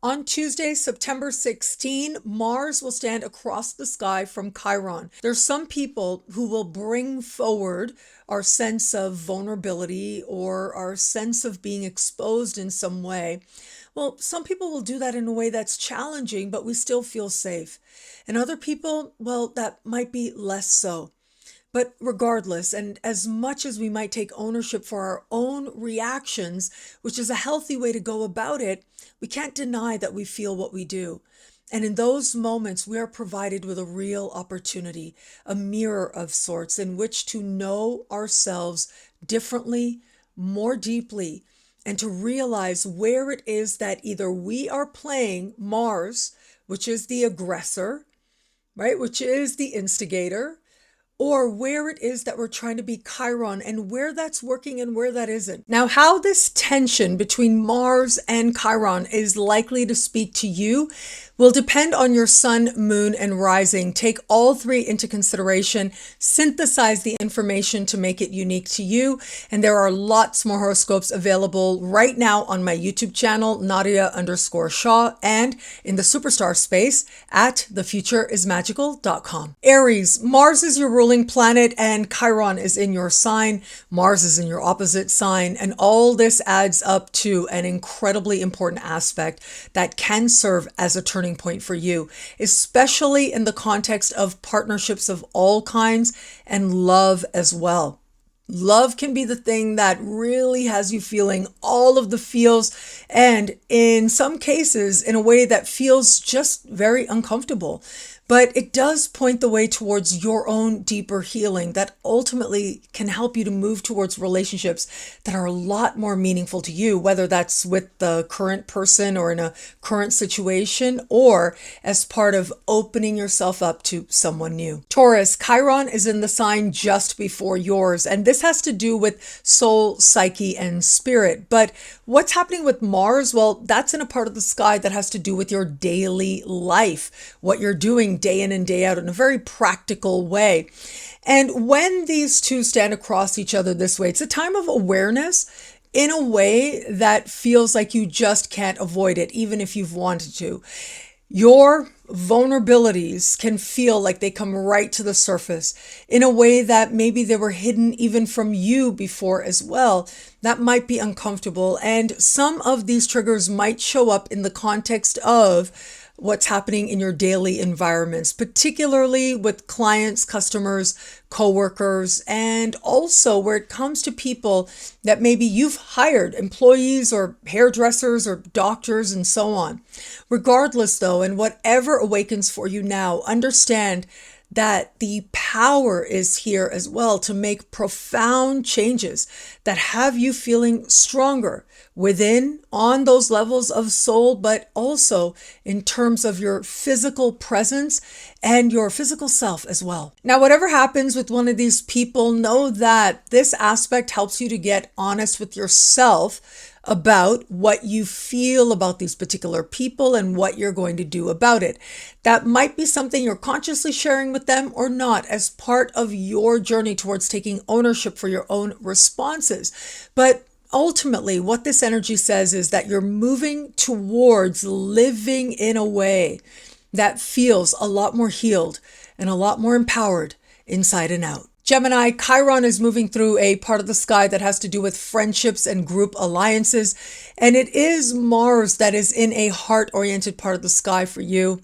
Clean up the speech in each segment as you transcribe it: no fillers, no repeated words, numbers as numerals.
On Tuesday, September 16, Mars will stand across the sky from Chiron. There's some people who will bring forward our sense of vulnerability or our sense of being exposed in some way. Well, some people will do that in a way that's challenging, but we still feel safe. And other people, well, that might be less so. But regardless, and as much as we might take ownership for our own reactions, which is a healthy way to go about it, we can't deny that we feel what we do. And in those moments, we are provided with a real opportunity, a mirror of sorts in which to know ourselves differently, more deeply, and to realize where it is that either we are playing Mars, which is the aggressor, right, which is the instigator, or where it is that we're trying to be Chiron and where that's working and where that isn't. Now, how this tension between Mars and Chiron is likely to speak to you will depend on your sun, moon, and rising. Take all three into consideration, synthesize the information to make it unique to you. And there are lots more horoscopes available right now on my YouTube channel, Nadiya_Shah, and in the superstar space at thefutureismagical.com. Aries, Mars is your ruling planet and Chiron is in your sign. Mars is in your opposite sign. And all this adds up to an incredibly important aspect that can serve as a turning point for you, especially in the context of partnerships of all kinds and love as well. Love can be the thing that really has you feeling all of the feels, and in some cases in a way that feels just very uncomfortable. But it does point the way towards your own deeper healing that ultimately can help you to move towards relationships that are a lot more meaningful to you, whether that's with the current person or in a current situation, or as part of opening yourself up to someone new. Taurus, Chiron is in the sign just before yours, and this has to do with soul, psyche, and spirit. But what's happening with Mars? Well, that's in a part of the sky that has to do with your daily life, what you're doing day in and day out in a very practical way. And when these two stand across each other this way, it's a time of awareness in a way that feels like you just can't avoid it, even if you've wanted to. Your vulnerabilities can feel like they come right to the surface in a way that maybe they were hidden even from you before as well. That might be uncomfortable. And some of these triggers might show up in the context of what's happening in your daily environments, particularly with clients, customers, coworkers, and also where it comes to people that maybe you've hired, employees or hairdressers or doctors and so on. Regardless though, and whatever awakens for you now, understand that the power is here as well to make profound changes that have you feeling stronger within on those levels of soul, but also in terms of your physical presence and your physical self as well. Now, whatever happens with one of these people, know that this aspect helps you to get honest with yourself about what you feel about these particular people and what you're going to do about it. That might be something you're consciously sharing with them or not as part of your journey towards taking ownership for your own responses. But ultimately, what this energy says is that you're moving towards living in a way that feels a lot more healed and a lot more empowered inside and out. Gemini, Chiron is moving through a part of the sky that has to do with friendships and group alliances. And it is Mars that is in a heart-oriented part of the sky for you,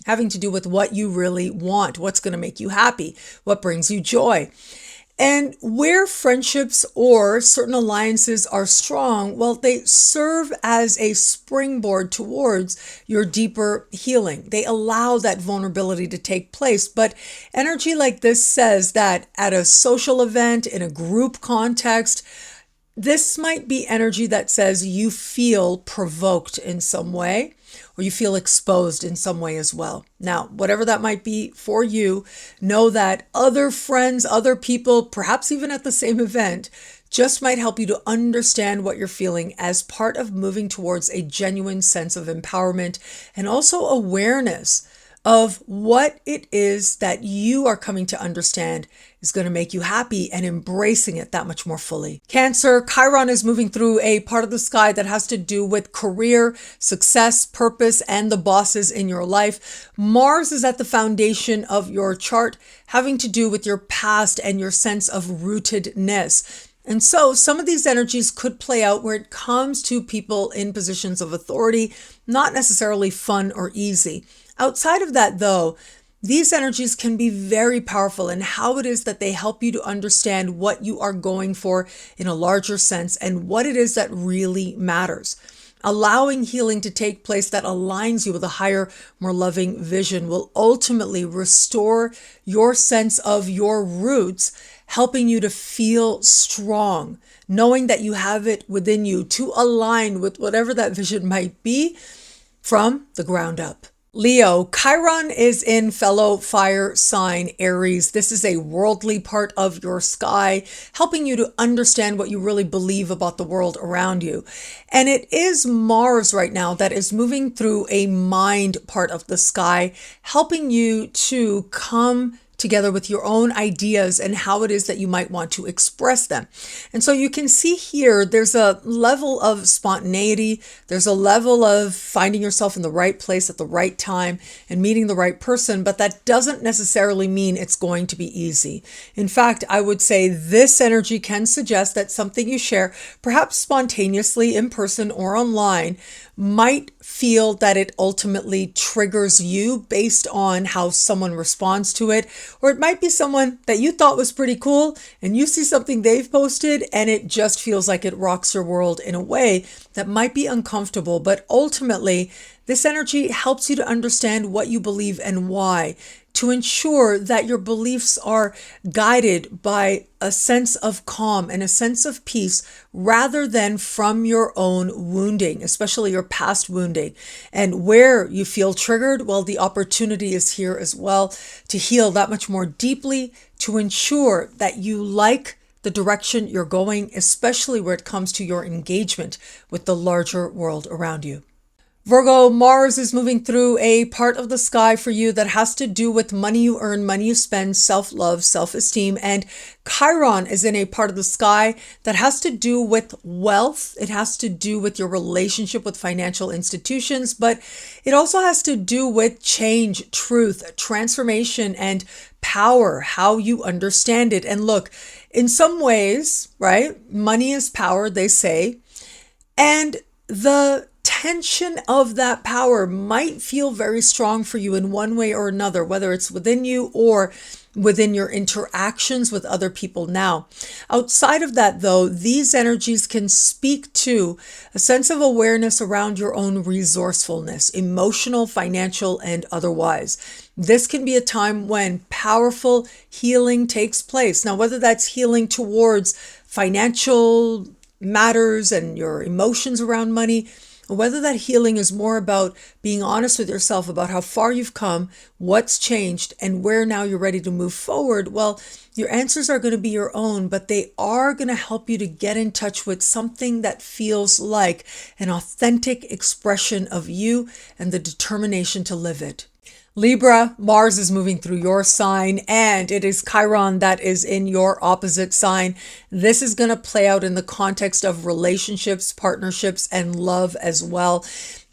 having to do with what you really want, what's going to make you happy, what brings you joy. And where friendships or certain alliances are strong, well, they serve as a springboard towards your deeper healing. They allow that vulnerability to take place. But energy like this says that at a social event, in a group context, this might be energy that says you feel provoked in some way, or you feel exposed in some way as well. Now, whatever that might be for you, know that other friends, other people, perhaps even at the same event, just might help you to understand what you're feeling as part of moving towards a genuine sense of empowerment and also awareness of what it is that you are coming to understand is going to make you happy and embracing it that much more fully. Cancer, Chiron is moving through a part of the sky that has to do with career, success, purpose, and the bosses in your life. Mars is at the foundation of your chart, having to do with your past and your sense of rootedness. And so some of these energies could play out where it comes to people in positions of authority, not necessarily fun or easy. Outside of that, though, these energies can be very powerful in how it is that they help you to understand what you are going for in a larger sense and what it is that really matters. Allowing healing to take place that aligns you with a higher, more loving vision will ultimately restore your sense of your roots, helping you to feel strong, knowing that you have it within you to align with whatever that vision might be from the ground up. Leo, Chiron is in fellow fire sign Aries. This is a worldly part of your sky, helping you to understand what you really believe about the world around you. And it is Mars right now that is moving through a mind part of the sky, helping you to come together with your own ideas and how it is that you might want to express them. And so you can see here, there's a level of spontaneity. There's a level of finding yourself in the right place at the right time and meeting the right person, but that doesn't necessarily mean it's going to be easy. In fact, I would say this energy can suggest that something you share, perhaps spontaneously in person or online, might feel that it ultimately triggers you based on how someone responds to it. Or it might be someone that you thought was pretty cool and you see something they've posted and it just feels like it rocks your world in a way that might be uncomfortable. But ultimately, this energy helps you to understand what you believe and why, to ensure that your beliefs are guided by a sense of calm and a sense of peace rather than from your own wounding, especially your past wounding. And where you feel triggered, well, the opportunity is here as well to heal that much more deeply, to ensure that you like the direction you're going, especially where it comes to your engagement with the larger world around you. Virgo, Mars is moving through a part of the sky for you that has to do with money you earn, money you spend, self-love, self-esteem, and Chiron is in a part of the sky that has to do with wealth. It has to do with your relationship with financial institutions, but it also has to do with change, truth, transformation, and power, how you understand it. And look, in some ways, right, money is power, they say, and the tension of that power might feel very strong for you in one way or another, whether it's within you or within your interactions with other people now. Outside of that, though, these energies can speak to a sense of awareness around your own resourcefulness, emotional, financial, and otherwise. This can be a time when powerful healing takes place. Now, whether that's healing towards financial matters and your emotions around money, whether that healing is more about being honest with yourself about how far you've come, what's changed, and where now you're ready to move forward, well, your answers are going to be your own, but they are going to help you to get in touch with something that feels like an authentic expression of you and the determination to live it. Libra, Mars is moving through your sign, and it is Chiron that is in your opposite sign. This is going to play out in the context of relationships, partnerships, and love as well.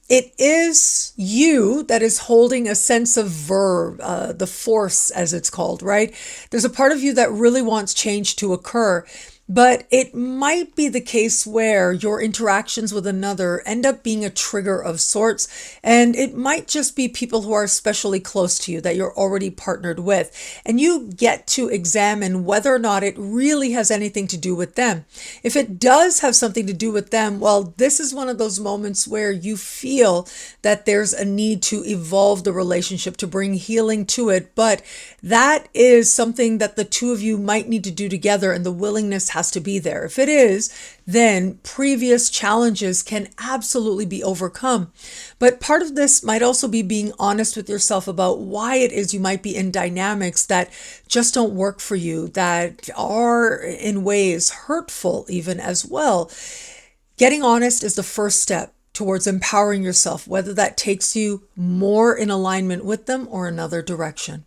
It is you that is holding a sense of verve, the force as it's called, right? There's a part of you that really wants change to occur. But it might be the case where your interactions with another end up being a trigger of sorts, and it might just be people who are especially close to you that you're already partnered with, and you get to examine whether or not it really has anything to do with them. If it does have something to do with them, well, this is one of those moments where you feel that there's a need to evolve the relationship, to bring healing to it, but that is something that the two of you might need to do together, and the willingness has to be there. If it is, then previous challenges can absolutely be overcome. But part of this might also be being honest with yourself about why it is you might be in dynamics that just don't work for you, that are in ways hurtful even as well. Getting honest is the first step towards empowering yourself, whether that takes you more in alignment with them or another direction.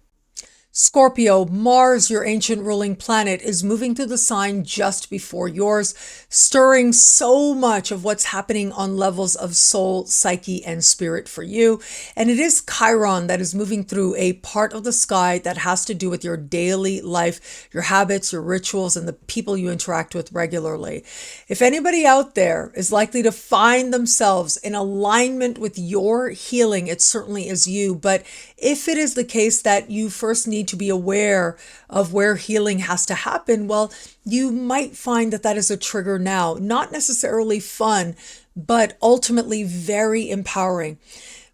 Scorpio, Mars, your ancient ruling planet, is moving through the sign just before yours, stirring so much of what's happening on levels of soul, psyche, and spirit for you. And it is Chiron that is moving through a part of the sky that has to do with your daily life, your habits, your rituals, and the people you interact with regularly. If anybody out there is likely to find themselves in alignment with your healing, it certainly is you. But if it is the case that you first need to be aware of where healing has to happen, well, you might find that that is a trigger now. Not necessarily fun, but ultimately very empowering.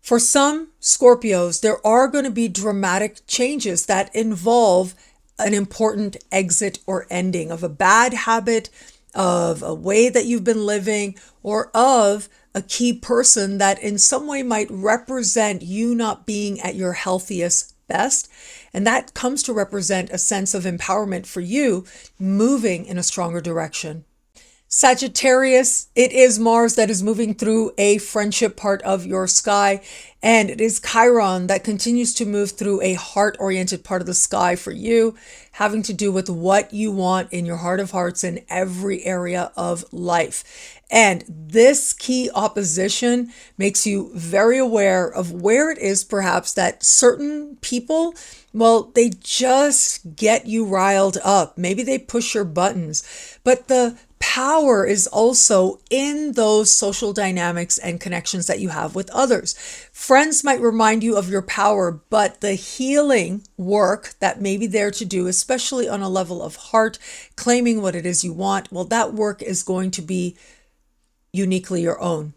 For some Scorpios, there are going to be dramatic changes that involve an important exit or ending of a bad habit, of a way that you've been living, or of a key person that in some way might represent you not being at your healthiest best. And that comes to represent a sense of empowerment for you moving in a stronger direction. Sagittarius, it is Mars that is moving through a friendship part of your sky, and it is Chiron that continues to move through a heart-oriented part of the sky for you, having to do with what you want in your heart of hearts in every area of life. And this key opposition makes you very aware of where it is perhaps that certain people, well, they just get you riled up. Maybe they push your buttons, but the power is also in those social dynamics and connections that you have with others. Friends might remind you of your power, but the healing work that may be there to do, especially on a level of heart, claiming what it is you want, well, that work is going to be uniquely your own.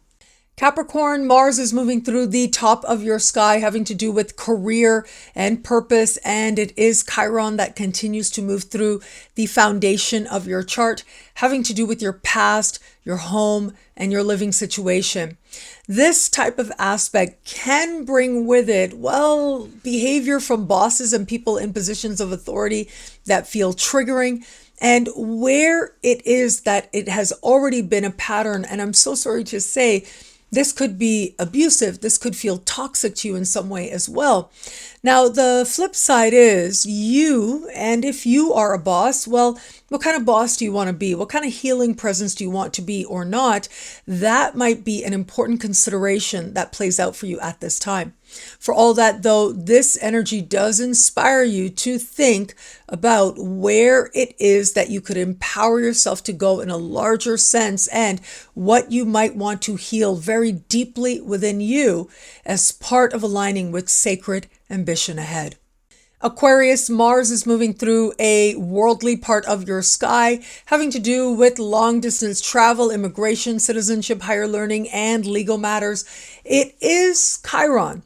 Capricorn, Mars is moving through the top of your sky, having to do with career and purpose, and it is Chiron that continues to move through the foundation of your chart, having to do with your past, your home, and your living situation. This type of aspect can bring with it, well, behavior from bosses and people in positions of authority that feel triggering. And where it is that it has already been a pattern, and I'm so sorry to say, this could be abusive. This could feel toxic to you in some way as well. Now, the flip side is you, and if you are a boss, well, what kind of boss do you want to be? What kind of healing presence do you want to be or not? That might be an important consideration that plays out for you at this time. For all that, though, this energy does inspire you to think about where it is that you could empower yourself to go in a larger sense and what you might want to heal very deeply within you as part of aligning with sacred ambition ahead. Aquarius, Mars is moving through a worldly part of your sky, having to do with long distance travel, immigration, citizenship, higher learning, and legal matters. It is Chiron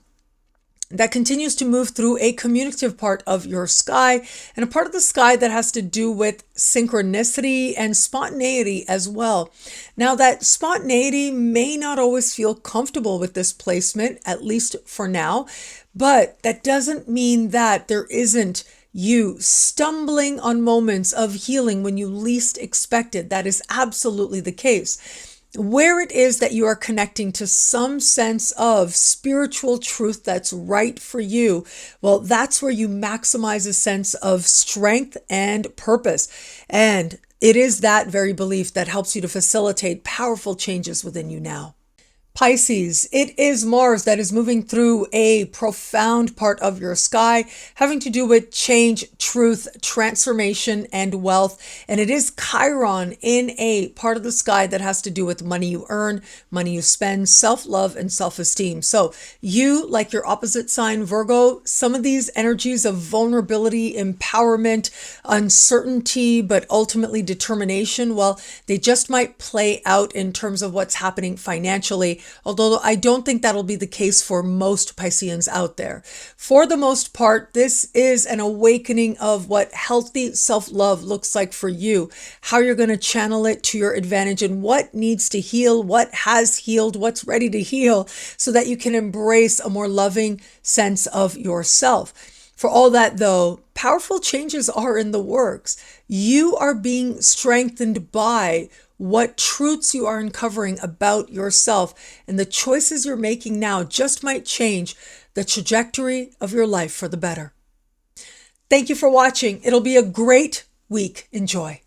that continues to move through a communicative part of your sky and a part of the sky that has to do with synchronicity and spontaneity as well. Now, that spontaneity may not always feel comfortable with this placement, at least for now, but that doesn't mean that there isn't you stumbling on moments of healing when you least expect it. That is absolutely the case. Where it is that you are connecting to some sense of spiritual truth that's right for you, well, that's where you maximize a sense of strength and purpose. And it is that very belief that helps you to facilitate powerful changes within you now. Pisces, it is Mars that is moving through a profound part of your sky, having to do with change, truth, transformation, and wealth. And it is Chiron in a part of the sky that has to do with money you earn, money you spend, self-love, and self-esteem. So you, like your opposite sign, Virgo, some of these energies of vulnerability, empowerment, uncertainty, but ultimately determination, well, they just might play out in terms of what's happening financially. Although I don't think that'll be the case for most Pisceans out there. For the most part, this is an awakening of what healthy self-love looks like for you, how you're going to channel it to your advantage, and what needs to heal, what has healed, what's ready to heal, so that you can embrace a more loving sense of yourself. For all that, though, powerful changes are in the works. You are being strengthened by what truths you are uncovering about yourself, and the choices you're making now just might change the trajectory of your life for the better. Thank you for watching. It'll be a great week. Enjoy.